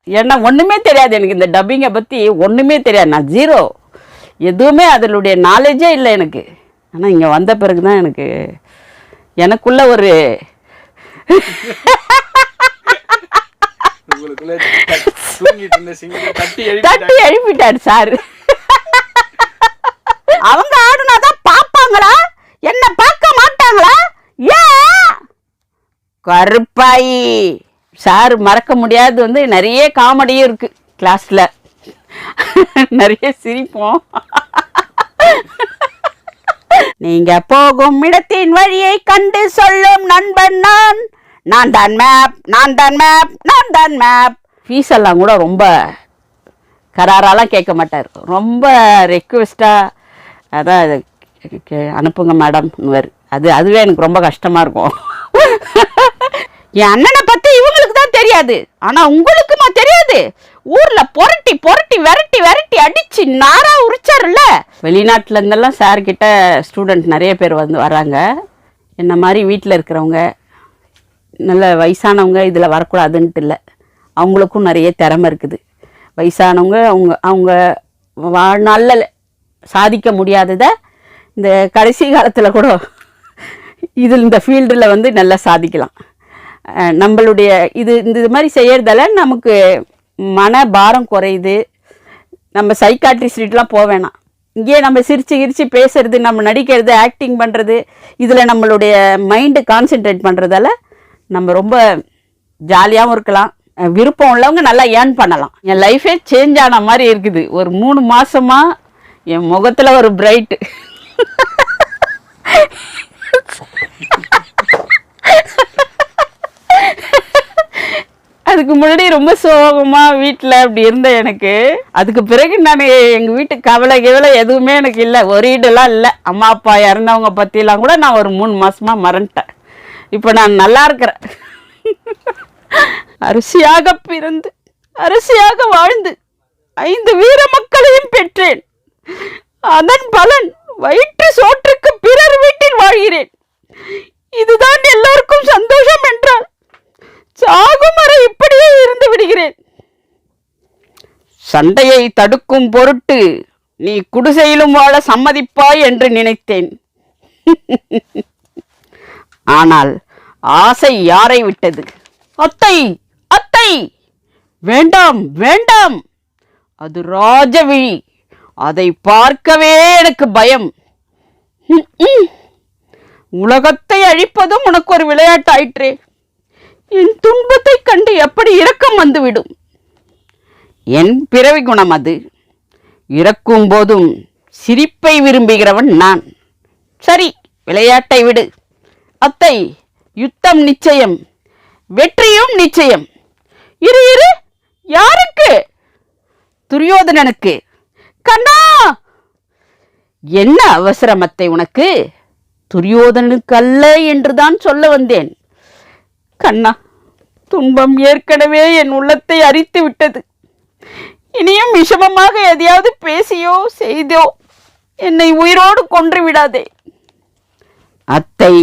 ஏன்னா ஒன்றுமே தெரியாது எனக்கு, இந்த டப்பிங்கை பற்றி ஒன்றுமே தெரியாது. நான் ஜீரோ, எதுவுமே அதனுடைய நாலேஜே இல்லை எனக்கு. ஆனால் இங்கே வந்த பிறகு தான் எனக்குள்ள ஒரு தட்டி எழுப்பிட்டாரு சார். அவங்க ஆடுனாதான் பார்ப்பாங்களா, என்ன பார்க்க மாட்டாங்களா? ஏன் கருப்பாயி சார் மறக்க முடியாது நிறைய காமெடியும் இருக்கு கிளாஸ்ல, நிறைய சிரிப்போம். நீங்க போகும் இடத்தின் வழியை கண்டு சொல்லும் நண்பன் நான், நான் தான் மேப், நான் தான் மேப், நான் தான் மேப். ஃபீஸ் எல்லாம் கூட ரொம்ப கராரெல்லாம் கேட்க மாட்டார், ரொம்ப ரெக்வெஸ்டாக அதான் அனுப்புங்க மேடம்னுவார். அதுவே எனக்கு ரொம்ப கஷ்டமாக இருக்கும். என் அண்ணனை பற்றி இவங்களுக்கு தான் தெரியாது, ஆனால் உங்களுக்குமா தெரியாது? ஊரில் புரட்டி புரட்டி விரட்டி விரட்டி அடித்து நாரா உரிச்சாருல்ல. வெளிநாட்டில் இருந்தெல்லாம் சார்கிட்ட ஸ்டூடெண்ட் நிறைய பேர் வராங்க. என்ன மாதிரி வீட்டில் இருக்கிறவங்க, நல்ல வயசானவங்க இதில் வரக்கூடாதுன்ட்டு இல்லை, அவங்களுக்கும் நிறைய திறமை இருக்குது. வயசானவங்க அவங்க வாழ்நாளில் சாதிக்க முடியாததை இந்த கடைசி காலத்தில் கூட இந்த ஃபீல்டில் நல்லா சாதிக்கலாம். நம்மளுடைய இந்த மாதிரி செய்கிறதால நமக்கு மன பாரம் குறையுது. நம்ம சைக்காட்ரிஸ்ட்லாம் போக வேணாம், இங்கேயே நம்ம சிரித்து பேசுறது, நம்ம நடிக்கிறது, ஆக்டிங் பண்ணுறது, இதில் நம்மளுடைய மைண்டு கான்சென்ட்ரேட் பண்ணுறதால நம்ம ரொம்ப ஜாலியாகவும் இருக்கலாம். விருப்பம் உள்ளவங்க நல்லா ஏர்ன் பண்ணலாம். என் லைஃபே சேஞ்ச் ஆன மாதிரி இருக்குது. ஒரு 3 மாதமாக என் முகத்தில் ஒரு பிரைட்டு. அதுக்கு முன்னாடி ரொம்ப சோகமாக வீட்டில் அப்படி இருந்த எனக்கு, அதுக்கு பிறகு நான் எங்கள் வீட்டு கவலை எதுவுமே எனக்கு இல்லை, ஒரீடெல்லாம் இல்லை. அம்மா அப்பா இறந்தவங்க பற்றிலாம் கூட நான் ஒரு 3 மாதமாக மறந்துட்டேன். இப்போ நான் நல்லா இருக்கிறேன். அரசியாக பிறந்து அரசியாக வாழ்ந்து 5 வீர மக்களையும் பெற்றேன். அதன் பலன் வயிற்று சோற்றுக்கு பிறர் வீட்டில் வாழ்கிறேன். இதுதான் எல்லோருக்கும் சந்தோஷம் என்றால் சாகும் வரை இப்படியே இருந்து விடுகிறேன். சண்டையை தடுக்கும் பொருட்டு நீ குடிசையிலும் வாழ சம்மதிப்பாய் என்று நினைத்தேன். ஆனால் ஆசை யாரை விட்டது? அத்தை அத்தை, வேண்டாம் வேண்டாம், அது ராஜவிழி, அதை பார்க்கவே எனக்கு பயம். உலகத்தை அழிப்பதும் உனக்கு ஒரு விளையாட்டாயிற்றே. என் துன்பத்தை கண்டு எப்படி இரக்கம் வந்துவிடும்? என் பிறவி குணம் அது. இறக்கும் போதும் சிரிப்பை விரும்புகிறவன் நான். சரி, விளையாட்டை விடு. அத்தை, யுத்தம் நிச்சயம், வெற்றியும் நிச்சயம். இரு, யாருக்கு? துரியோதனனுக்கு. கண்ணா, என்ன அவசரம் அத்தை உனக்கு? துரியோதனனுக்கு அல்ல என்றுதான் சொல்ல வந்தேன். கண்ணா, துன்பம் ஏற்கனவே என் உள்ளத்தை அரித்து விட்டது. இனியும் விஷமமாக எதையாவது பேசியோ செய்தோ என்னை உயிரோடு கொன்று விடாதே. அத்தை,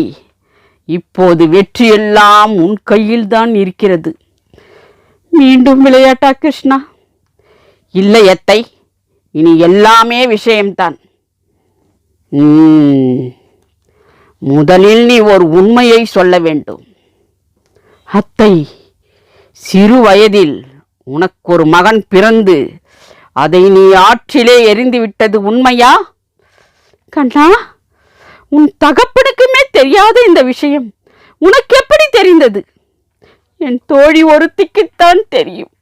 இப்போது வெற்றியெல்லாம் உன் கையில் தான் இருக்கிறது. மீண்டும் விளையாட்டா கிருஷ்ணா? இல்லை அத்தை, இனி எல்லாமே விஷயம்தான். முதலில் நீ ஒரு உண்மையை சொல்ல வேண்டும். அத்தை, சிறு வயதில் உனக்கு ஒரு மகன் பிறந்து அதை நீ ஆற்றிலே எறிந்து விட்டது உண்மையா? கண்ணா, உன் தகப்பனுக்குமே தெரியாத இந்த விஷயம் உனக்கு எப்படி தெரிந்தது? என் தோழி ஒருத்திக்குத்தான் தெரியும்,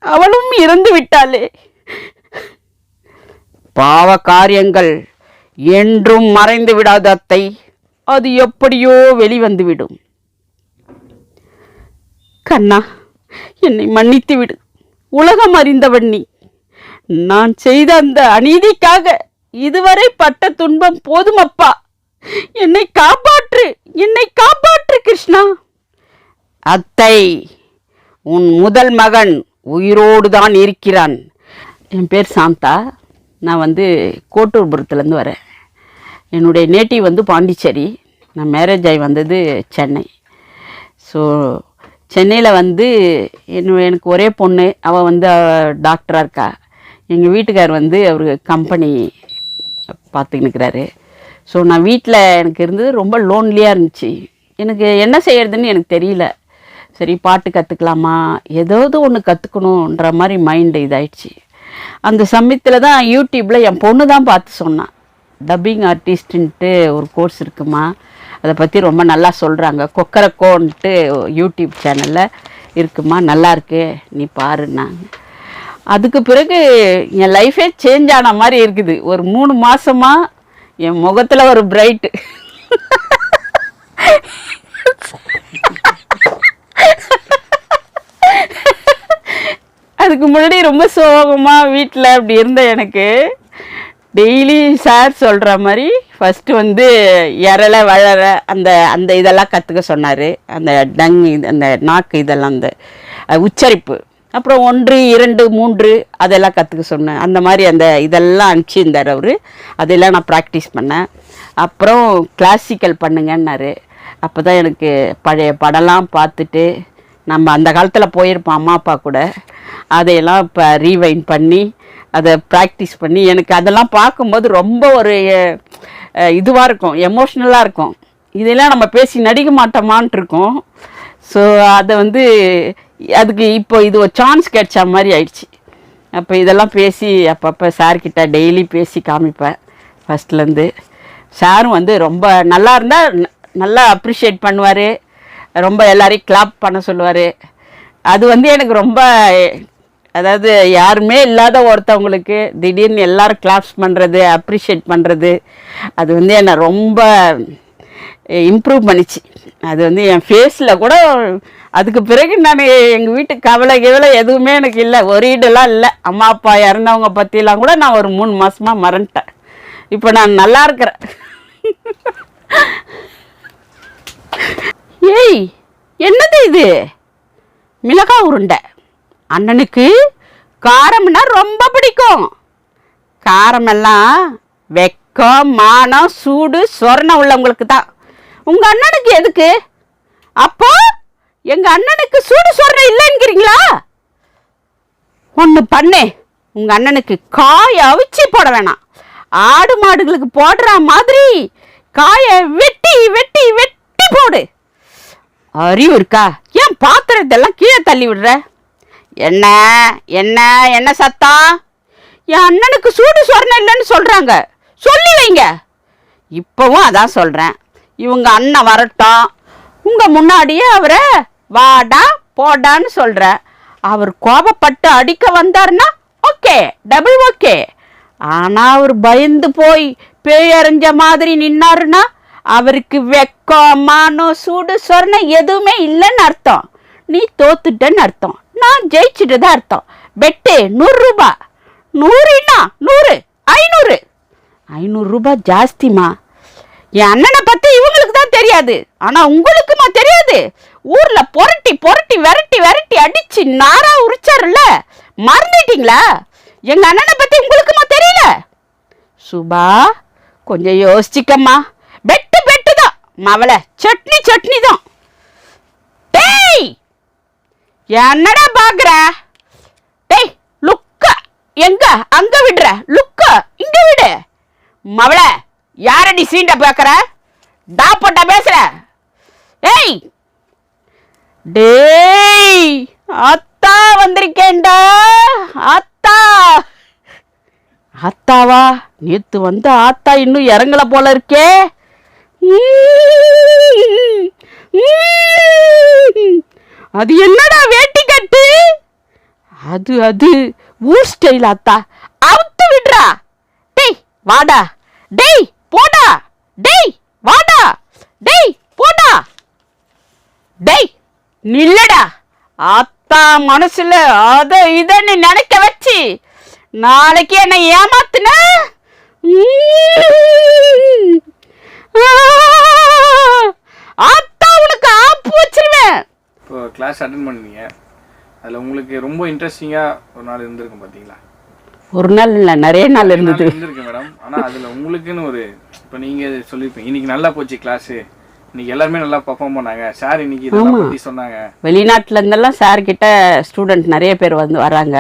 அவளும் இறந்து விட்டாளே. பாவ காரியங்கள் என்றும் மறைந்து விடாது அத்தை, அது எப்படியோ வெளிவந்துவிடும். கண்ணா, என்னை மன்னித்து விடு. உலகம் அறிந்தவன் நீ. நான் செய்த அந்த அநீதிக்காக இதுவரை பட்ட துன்பம் போதுமப்பா. என்னை காப்பாற்று, என்னை காப்பாற்று கிருஷ்ணா. அத்தை, உன் முதல் மகன் உயிரோடு தான் இருக்கிறான். என் பேர் சாந்தா. நான் கோட்டூர்புரத்துலேருந்து வரேன். என்னுடைய நேட்டிவ் பாண்டிச்சேரி. நான் மேரேஜ் ஆகி வந்தது சென்னை. ஸோ சென்னையில் வந்து எனக்கு ஒரே பொண்ணு, அவள் வந்து டாக்டராக இருக்கா. எங்கள் வீட்டுக்கார் வந்து அவர் கம்பெனி பார்த்துக்கின்னு இருக்கிறாரு. ஸோ நான் வீட்டில் எனக்கு இருந்தது ரொம்ப லோன்லியாக இருந்துச்சு. எனக்கு என்ன செய்யறதுன்னு எனக்கு தெரியல. சரி பாட்டு கற்றுக்கலாமா, ஏதாவது ஒன்று கற்றுக்கணுன்ற மாதிரி மைண்டு இதாயிடுச்சு. அந்த சமயத்தில் தான் யூடியூப்பில் என் பொண்ணு தான் பார்த்து சொன்னான், டப்பிங் ஆர்டிஸ்ட்டுன்ட்டு ஒரு கோர்ஸ் இருக்குமா, அதை பற்றி ரொம்ப நல்லா சொல்கிறாங்க, கொக்கரக்கோன்ட்டு யூடியூப் சேனலில் இருக்குமா, நல்லாயிருக்கு நீ பாருன்னாங்க. அதுக்கு பிறகு என் லைஃபே சேஞ்ச் ஆன மாதிரி இருக்குது. ஒரு 3 மாதமாக என் முகத்தில் ஒரு பிரைட்டு. அதுக்கு முன்னாடி ரொம்ப சோகமாக வீட்டில் அப்படி இருந்த எனக்கு டெய்லி சார் சொல்கிற மாதிரி ஃபஸ்ட்டு வந்து இறல வளர அந்த அந்த இதெல்லாம் கற்றுக்க சொன்னார். அந்த அந்த நாக்கு இதெல்லாம் அந்த உச்சரிப்பு, அப்புறம் 1 2 3 அதெல்லாம் கற்றுக்க சொன்னேன். அந்த மாதிரி அந்த இதெல்லாம் அனுப்பிச்சிருந்தார் அவர். அதெல்லாம் நான் ப்ராக்டிஸ் பண்ணேன். அப்புறம் கிளாசிக்கல் பண்ணுங்கன்னாரு. அப்போ தான் எனக்கு பழைய படம்லாம் பார்த்துட்டு, நம்ம அந்த காலத்தில் போயிருப்போம் அம்மா அப்பா கூட, அதையெல்லாம் இப்போ ரீவைண்ட் பண்ணி அதை ப்ராக்டிஸ் பண்ணி, எனக்கு அதெல்லாம் பார்க்கும்போது ரொம்ப ஒரு இதுவாக இருக்கும், எமோஷ்னலாக இருக்கும். இதெல்லாம் நம்ம பேசி நடிக்க மாட்டோமான்ட்டு இருக்கோம். ஸோ அதை வந்து அதுக்கு இப்போ இது ஒரு சான்ஸ் கிடைச்ச மாதிரி ஆயிடுச்சு. அப்போ இதெல்லாம் பேசி அப்பப்போ சார்கிட்ட டெய்லி பேசி காமிப்பேன் ஃபஸ்ட்லேருந்து. சாரும் வந்து ரொம்ப நல்லா இருந்தால் நல்லா அப்ரிஷியேட் பண்ணுவார், ரொம்ப எல்லாரையும் கிளாப் பண்ண சொல்லுவார். அது வந்து எனக்கு ரொம்ப, அதாவது யாருமே இல்லாத ஒருத்தவங்களுக்கு திடீர்னு எல்லோரும் கிளாப்ஸ் பண்ணுறது, அப்ரிஷியேட் பண்ணுறது, அது வந்து என்னை ரொம்ப இம்ப்ரூவ் பண்ணிச்சு. அது வந்து என் ஃபேஸில் கூட. அதுக்கு பிறகு நான் எங்கள் வீட்டுக்கு கவலை எதுவுமே எனக்கு இல்லை, ஒரீடெல்லாம் இல்லை. அம்மா அப்பா இறந்தவங்க பற்றிலாம் கூட நான் ஒரு 3 மாதமாக மறந்துட்டேன். இப்போ நான் நல்லா இருக்கிறேன். ஏய், என்னது இது? மிளகாய் உருண்டை. அண்ணனுக்கு காரம்னா ரொம்ப பிடிக்கும். காரமெல்லாம் வெக்கம், மானம், சூடு, சொரணை உள்ளவங்களுக்கு தான். உங்கள் அண்ணனுக்கு எதுக்கு? அப்போ எங்கள் அண்ணனுக்கு சூடு சொரணை இல்லைங்கிறீங்களா? ஒன்று பண்ணு, உங்கள் அண்ணனுக்கு காயை அவிச்சு போட வேணாம், ஆடு மாடுகளுக்கு போடுற மாதிரி காயை வெட்டி வெட்டி வெட்டி போடு. அறிவு இருக்கா? ஏன் பாத்திரத்தெல்லாம் கீழே தள்ளி விடுற? என்ன என்ன என்ன சத்தம்? என் அண்ணனுக்கு சூடு சொரணை இல்லைன்னு சொல்கிறாங்க, சொல்லி வைங்க. இப்போவும் அதான் சொல்கிறேன், இவங்க அண்ணன் வரட்டும், உங்கள் முன்னாடியே அவரை வாடா போடான்னு சொல்கிறேன். அவர் கோபப்பட்டு அடிக்க வந்தார்னா ஓகே, டபுள் ஓகே. ஆனால் அவர் பயந்து போய் பேயறிஞ்ச மாதிரி நின்னாருன்னா அவருக்கு வெக்கம், மானம், சூடு சொரணை எதுவுமே இல்லைன்னு அர்த்தம். நீ தோத்துட்டேன்னு அர்த்தம், நான் ஜெயிச்சுட்டு தான் அர்த்தம். பெட்டு 100 ரூபாய். 100ன்னா 100, 500. 500 ரூபாய் ஜாஸ்திமா. என் அண்ணனை பற்றி இவங்களுக்கு தான் தெரியாது, ஆனால் உங்களுக்குமா தெரியாது? ஊரில் புரட்டி புரட்டி விரட்டி விரட்டி அடிச்சு நாரா உரிச்சாருல்ல, மறந்துட்டீங்களா? எங்கள் அண்ணனை பற்றி உங்களுக்குமா தெரியல? சுபா, கொஞ்சம் யோசிச்சுக்கம்மா. பெட்டு பெட்டு தான் மவளை, சட்னி சட்னி தான். டேய், என்னடா பாக்குற? டேய், லுக்க எங்க அங்க விடுற, லுக்க இங்க விடு. மவளை, யாரடி சீண்ட பாக்குற? டாப்பட்ட பேசுற? ஏய், டேய், அத்தா வந்திருக்கேன்டா. அத்தா. அத்தாவா? நேத்து வந்து ஆத்தா இன்னும் இறங்கல போல இருக்கே. அது என்னடா வேட்டி கட்டு? அது அது ஊர் ஸ்டைல் அத்தா. அவுத்து விடுறா. டேய் வாடா, டேய் போடா, டேய் வாடா, டேய் போடா, டேய் நில்லடா. அத்தா மனசுல அத இதன்னு நினைக்க வச்சு நாளைக்கு என்ன ஏமாத்துன? அத்தா உனக்கு ஆப்பு வச்சிருவேன். இப்போ கிளாஸ் அட்டெண்ட் பண்ணீங்க, அதில் உங்களுக்கு ரொம்ப இன்ட்ரெஸ்டிங்காக ஒரு நாள் இருந்திருக்கும் பார்த்தீங்களா? ஒரு நாள் இல்லை, நிறைய நாள் இருந்தது இருந்திருக்கு மேடம். ஆனால் அதில் உங்களுக்குன்னு ஒரு, இப்போ நீங்கள் சொல்லியிருப்பீங்க இன்னைக்கு நல்லா போச்சு கிளாஸு, இன்னைக்கு எல்லாருமே நல்லா பெர்ஃபார்ம் பண்ணாங்க சார், இன்னைக்கு இதெல்லாம் பத்தி சொன்னாங்க. வெளிநாட்டுல இருந்தெல்லாம் சார் கிட்ட ஸ்டூடெண்ட் நிறைய பேர் வந்து வராங்க.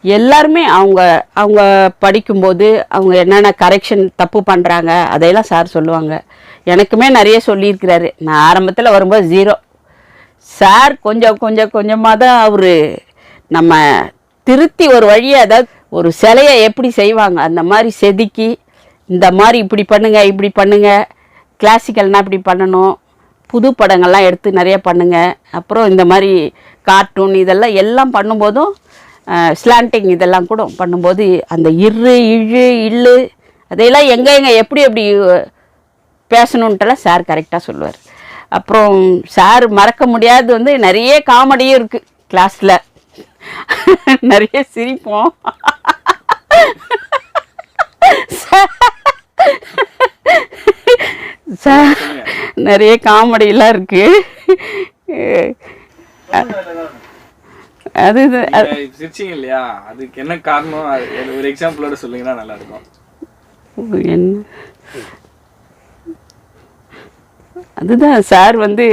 எல்லாருமே அவங்க அவங்க படிக்கும்போது அவங்க என்னென்ன கரெக்ஷன் தப்பு பண்ணுறாங்க அதையெல்லாம் சார் சொல்லுவாங்க. எனக்குமே நிறைய சொல்லியிருக்கிறாரு. நான் ஆரம்பத்தில் வரும்போது 0. சார் கொஞ்சமாக தான் அவர் நம்ம திருத்தி ஒரு வழியை, அதாவது ஒரு சிலையை எப்படி செய்வாங்க அந்த மாதிரி செதுக்கி, இந்த மாதிரி இப்படி பண்ணுங்க, கிளாசிக்கல்னால் இப்படி பண்ணணும், புது படங்கள்லாம் எடுத்து நிறைய பண்ணுங்க, அப்புறம் இந்த மாதிரி கார்ட்டூன் இதெல்லாம் எல்லாம் பண்ணும்போதும் ஸ்லாண்டிங் இதெல்லாம் கூட பண்ணும்போது அந்த இல்லு அதையெல்லாம் எங்கே எப்படி பேசணுன்ட்டெல்லாம் சார் கரெக்டாக சொல்லுவார். அப்புறம் சார் மறக்க முடியாது வந்து நிறைய காமெடியும் இருக்குது கிளாஸில். நிறைய சிரிப்போம். சார் நிறைய காமெடியெல்லாம் இருக்குது. அது சிரிச்சிங்க இல்லையா, அதுக்கு என்ன காரணம்? ஒரு எக்ஸாம்பிளோட சொல்லுங்கன்னா நல்லா இருக்கும். என்ன அதுதான் சார் வந்து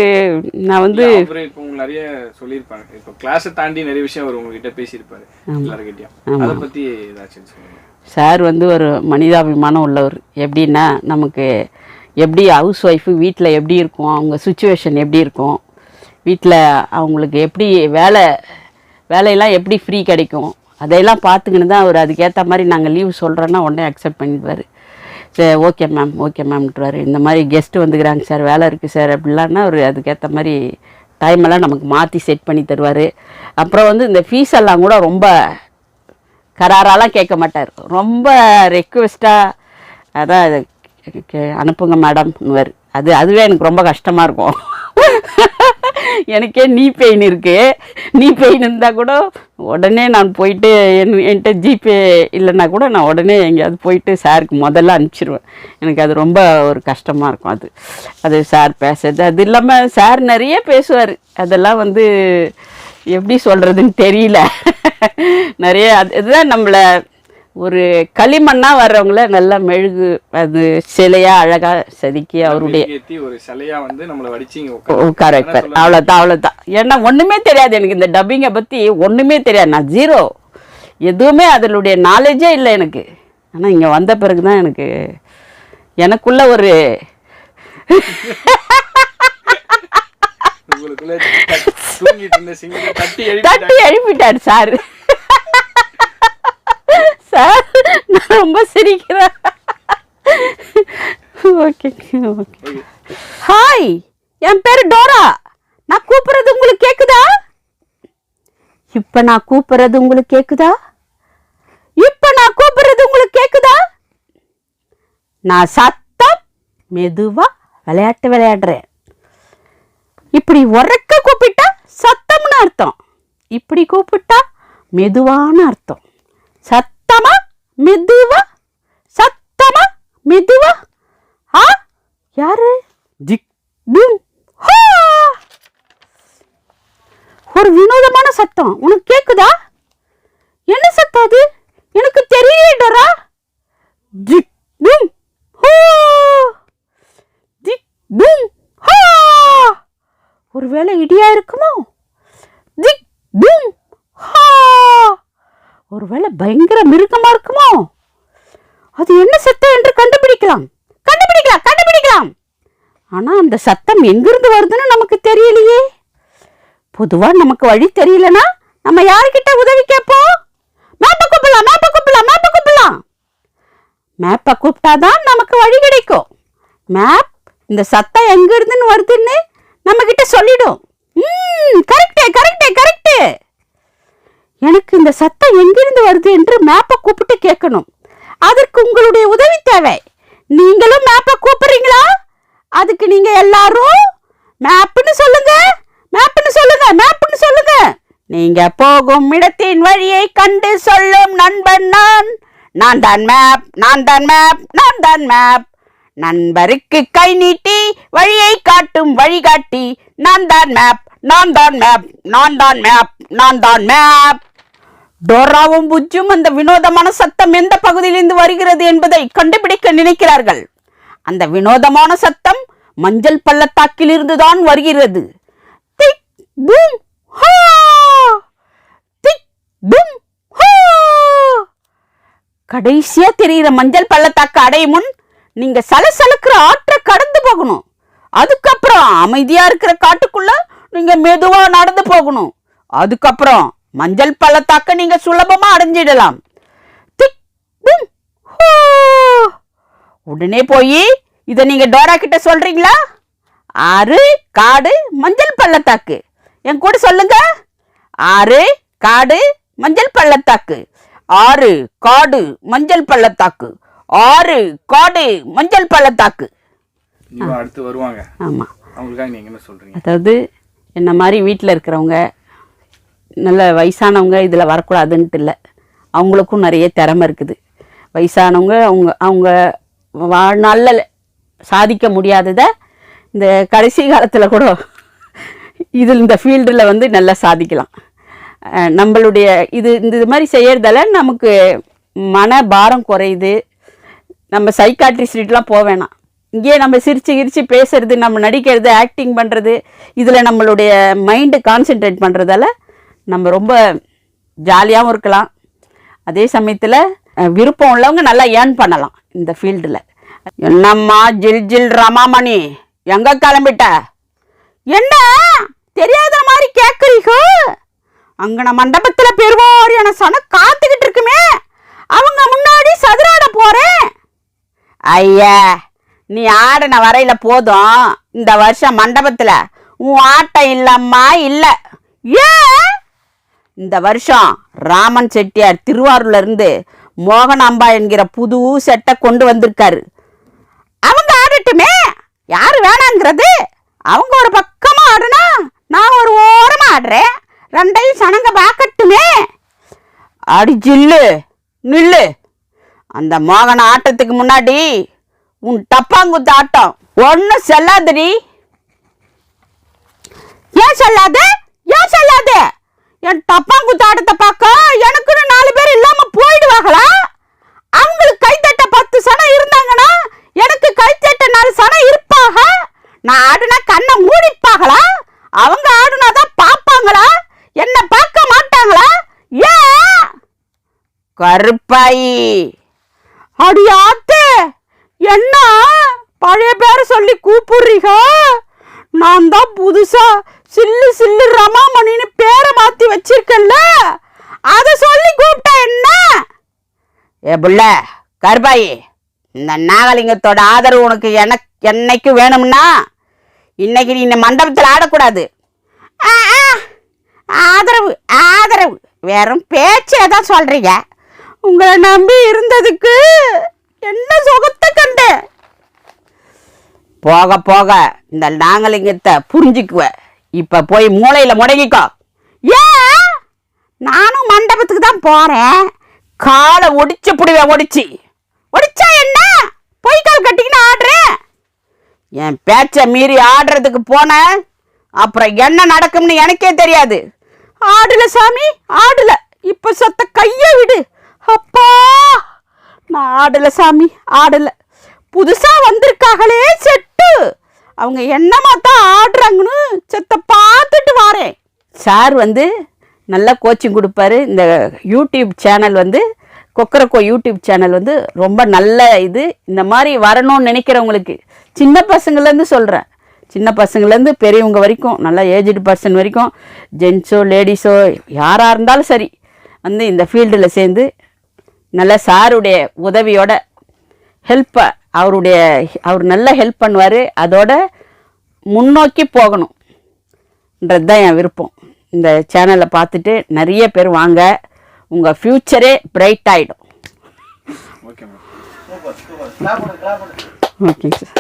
நான் வந்து இப்போ உங்களுக்கு நிறைய சொல்லியிருப்பாங்க. இப்போ கிளாஸை தாண்டி நிறைய விஷயம் அவர் உங்ககிட்ட பேசியிருப்பாரு எல்லாருக்கிட்டையும். அதை பற்றி ஏதாச்சும் சொல்லுங்க. சார் வந்து ஒரு மனிதாபிமானம் உள்ளவர். எப்படின்னா நமக்கு எப்படி ஹவுஸ் ஒய்ஃபு வீட்டில் எப்படி இருக்கும், அவங்க சுச்சுவேஷன் எப்படி இருக்கும், வீட்டில் அவங்களுக்கு எப்படி வேலையெல்லாம் எப்படி ஃப்ரீ கிடைக்கும், அதையெல்லாம் பார்த்துக்கின்னு தான் அவர் அதுக்கேற்ற மாதிரி நாங்கள் லீவ் சொல்கிறோன்னா உடனே அக்செப்ட் பண்ணிடுவார். சரி ஓகே மேம்ன்றாரு. இந்த மாதிரி கெஸ்ட்டு வந்துக்கிறாங்க சார், வேலை இருக்குது சார் அப்படிலான்னா அவர் அதுக்கேற்ற மாதிரி டைமெல்லாம் நமக்கு மாற்றி செட் பண்ணி தருவார். அப்புறம் வந்து இந்த ஃபீஸ் எல்லாம் கூட ரொம்ப கராராலாம் கேட்க மாட்டார். ரொம்ப ரெக்வெஸ்ட்டாக அதான் அனுப்புங்க மேடம்னுவார். அதுவே எனக்கு ரொம்ப கஷ்டமாக இருக்கும். எனக்கே நீ பெயின் இருக்குது. நீ பெயின் இருந்தால் கூட உடனே நான் போயிட்டு என்கிட்ட ஜிபே இல்லைன்னா கூட நான் உடனே எங்கேயாவது போயிட்டு சாருக்கு முதல்ல அனுப்பிச்சிடுவேன். எனக்கு அது ரொம்ப ஒரு கஷ்டமாக இருக்கும். அது சார் பேசுறது. அது இல்லாமல் சார் நிறைய பேசுவார். அதெல்லாம் வந்து எப்படி சொல்கிறதுன்னு தெரியல. நிறைய இதுதான் நம்மளை ஒரு களிமண்ணாக வர்றவங்கள நல்லா மெழுகு அது சிலையாக அழகாக செதுக்கி அவருடைய ஒரு சிலையாக வந்து நம்மளை வடிச்சு உட்கார வைப்பார். அவ்வளோதான். ஏன்னா ஒன்றுமே தெரியாது எனக்கு, இந்த டப்பிங்கை பற்றி ஒன்றுமே தெரியாது. நான் 0, எதுவுமே அதனுடைய நாலேஜே இல்லை எனக்கு. ஆனால் இங்கே வந்த பிறகு தான் எனக்குள்ள ஒரு தட்டி எழுப்பிட்டார் சார். சார் நான் ரொம்ப சிரிக்கிறேன். ஓகே. ஹாய், என் பேரு டோரா. நான் கூப்பிடுறது உங்களுக்கு கேக்குதா? இப்ப நான் கூப்பிடுறது உங்களுக்கு கேக்குதா? நான் சத்தம் மெதுவா விளையாடுறேன். இப்படி உரக்க கூப்பிட்டா சத்தம்னு அர்த்தம், இப்படி கூப்பிட்டா மெதுவான அர்த்தம். சத்தமா மெதுவா. ஆ யாரு? ஒரு வினோதமான சத்தம் உனக்கு கேக்குதா? என்ன சத்தம் அது? எனக்கு தெரியலடா. ஒருவேளை இடியா இருக்குமோ? ஒருவேளை பயங்கர மிருகமா இருக்குமோ? அது என்ன சத்தம் என்று கண்டுபிடிக்கலாம். ஆனா அந்த சத்தம் எங்கிருந்து வருதுன்னு நமக்கு தெரியலையே. பொதுவா நமக்கு வழி தெரியலனா நம்ம யார்கிட்ட உதவி கேட்போம்? மேப்பை கூப்பிடலாம். மேப்பை கூப்பிட்டாதான் நமக்கு வழி கிடைக்கும். மேப் இந்த சத்தம் எங்கிருந்துன்னு வருதுன்னு நம்ம கிட்ட சொல்லிடும். கரெக்ட். எனக்கு இந்த சத்தம் எங்கிருந்து வருது என்று மேப்பை கூப்பிட்டு கேட்கணும். அதற்கு உங்களுடைய உதவி தேவை. நீங்களும் மேப்பை கூப்பிடுறீங்களா? அதுக்கு நீங்க எல்லாரும் மேப்னு சொல்லுங்க. நீங்க போகும் இடத்தின் வழியை கண்டு சொல்லும் நண்பன் நான் தான் மேப். நண்பருக்கு கை நீட்டி வழியை காட்டும் வழிகாட்டி நான் தான் மேப். டோராவும் புஜ்ஜும் அந்த வினோதமான சத்தம் எந்த பகுதியிலிருந்து வருகிறது என்பதை கண்டுபிடிக்க நினைக்கிறார்கள். அந்த வினோதமான சத்தம் மஞ்சள் பள்ளத்தாக்கிலிருந்து தான் வருகிறது. திக் பூம் ஹா, திக் பூம் ஹா. கடைசியா தெரிகிற மஞ்சள் பள்ளத்தாக்கு அடையும் முன் நீங்க சலசலக்கிற ஆற்றை கடந்து போகணும். அதுக்கப்புறம் அமைதியா இருக்கிற காட்டுக்குள்ள நீங்க மெதுவா நடந்து போகணும். அதுக்கப்புறம் மஞ்சள் பள்ளத்தாக்க நீங்க சுலபமா அடைஞ்சிடலாம். திக் பூம் ஹா. உடனே போய் இதை நீங்க டோரா கிட்ட சொல்றீங்களா? ஆறு காடு மஞ்சள் பள்ளத்தாக்கு. என் கூட சொல்லுங்க. ஆறு காடு மஞ்சள் பள்ளத்தாக்கு. ஆறு காடு மஞ்சள் பள்ளத்தாக்கு. ஆறு காடு மஞ்சள் பள்ளத்தாக்கு. அடுத்து வருவாங்க. ஆமா, அவங்களுக்காக நீங்க என்ன சொல்றீங்க? அதாவது என்ன மாதிரி வீட்டில் இருக்கிறவங்க, நல்ல வயசானவங்க இதில் வரக்கூடாதுன்ட்டு இல்லை. அவங்களுக்கும் நிறைய திறமை இருக்குது. வயசானவங்க அவங்க வாழ்நாளில் சாதிக்க முடியாததை இந்த கடைசி காலத்தில் கூட இதில் இந்த ஃபீல்டில் வந்து நல்லா சாதிக்கலாம். நம்மளுடைய இது மாதிரி செய்கிறதால நமக்கு மன பாரம் குறையுது. நம்ம சைக்காட்ரிஸ்ட்லாம் போக வேணாம். இங்கேயே நம்ம சிரித்து பேசுறது, நம்ம நடிக்கிறது, ஆக்டிங் பண்ணுறது, இதில் நம்மளுடைய மைண்டு கான்சென்ட்ரேட் பண்ணுறதால நம்ம ரொம்ப ஜாலியாகவும் இருக்கலாம். அதே சமயத்தில் விருப்பம் உள்ளவங்க நல்லா ஏர்ன் பண்ணலாம் இந்த ஃபீல்டில். என்னம்மா ஜில் ரமாமணி, எங்கே கிளம்பிட்ட? என்ன தெரியாத மாதிரி கேட்குறீங்க? அங்கன மண்டபத்தில் பெருவாரியான சனம் காத்துக்கிட்டு இருக்குமே, அவங்க முன்னாடி சதுராட போகிறேன். ஐயா, நீ ஆடின வரையில போதும். இந்த வருஷம் மண்டபத்தில் உன் ஆட்டம் இல்லம்மா இல்லை. ஏன்? இந்த வருஷம் ராமன் செட்டியார் திருவாரூர்ல இருந்து மோகனாம்பா என்கிற புது செட்டை கொண்டு வந்திருக்காரு. அவங்க ஆடட்டுமே, யாரு வேணாங்கிறது? அவங்க ஒரு பக்கமா ஆடுனா நான் ஒரு ஓரமா ஆடுறேன். ரெண்டையும் சனங்க பார்க்கட்டுமே. அடி ஜில்லு நில்லு. அந்த மோகன ஆட்டத்துக்கு முன்னாடி உன் டப்பாங்குத்து ஆட்டம் ஒன்றும் செல்லாதடி. ஏன் சொல்லாது? ஏன் சொல்லாது? என் டப்பாங்குத்து ஆட்டத்தை பார்க்க எனக்குன்னு 4 பேர் இல்லாம போயிடுவாங்களா? அவங்களுக்கு கைத்தட்ட 10 சனம் இருந்தாங்கன்னா எனக்கு கைத்தட்ட 4 சனம் இருப்பாக. நான் ஆடுனா கண்ணை மூடிப்பாங்களா? அவங்க ஆடுனாதான் பார்ப்பாங்களா? என்ன பார்க்க மாட்டாங்களா? ஏன்? கருப்பாயி. அடியாத்தே, என்ன பழைய பேரை சொல்லி கூப்பிடுறீங்க? நான் தான் புதுசா சில்லு ரமாமணின்னு பேரை மாத்தி வச்சிருக்கேன்ல, அதை சொல்லி கூப்பிட்டா என்ன? ஏ புள்ள கருப்பாயி, இந்த நாகலிங்கத்தோட ஆதரவு உனக்கு என்னைக்கு வேணும்னா இன்னைக்கு நீ இந்த மண்டபத்தில் ஆடக்கூடாது. ஆதரவு ஆதரவு வெறும் பேச்சே தான் சொல்றீங்க. உங்களை நம்பி இருந்ததுக்கு என்ன சுகத்தை கண்டு. போக போக இந்த நாகலிங்கத்தை புரிஞ்சுக்குவ. இப்ப போய் மூளையில முடங்கிக்கோ. ஏன்? நானும் மண்டபத்துக்கு தான் போறேன். காலை ஒடிச்சு புடுவேன். ஒடிச்சா என்ன? பொய்க்கால் கட்டிக்கின்னு ஆடுறேன். என் பேச்சை மீறி ஆடுறதுக்கு போன அப்புறம் என்ன நடக்கும்னு எனக்கே தெரியாது. ஆடல சாமி, ஆடல. இப்ப சத்த கைய விடு. அப்பா, நான் ஆடல சாமி, ஆடல. புதுசா வந்திருக்காங்களே செட்டு, அவங்க என்னமா தான் ஆடுறாங்கன்னு செத்த பார்த்துட்டு வாரேன். சார் வந்து நல்லா கோச்சிங் கொடுப்பாரு. இந்த யூடியூப் சேனல் வந்து கொக்கரக்கோ யூடியூப் சேனல் வந்து ரொம்ப நல்ல இது. இந்த மாதிரி வரணும்னு நினைக்கிறவங்களுக்கு, சின்ன பசங்கள்லேருந்து சொல்கிறேன், சின்ன பசங்கள்லேருந்து பெரியவங்க வரைக்கும், நல்லா ஏஜ்டு பர்சன் வரைக்கும், ஜென்ஸோ லேடிஸோ யாராக இருந்தாலும் சரி, வந்து இந்த ஃபீல்டில் சேர்ந்து நல்ல சாருடைய உதவியோட அவர் நல்ல ஹெல்ப் பண்ணுவார். அதோட முன்னோக்கி போகணுன்றது தான் என் விருப்பம். இந்த சேனலை பார்த்துட்டு நிறைய பேர் வாங்க, உங்கள் ஃப்யூச்சரே பிரைட் ஆகிடும். ஓகேங்க சார்.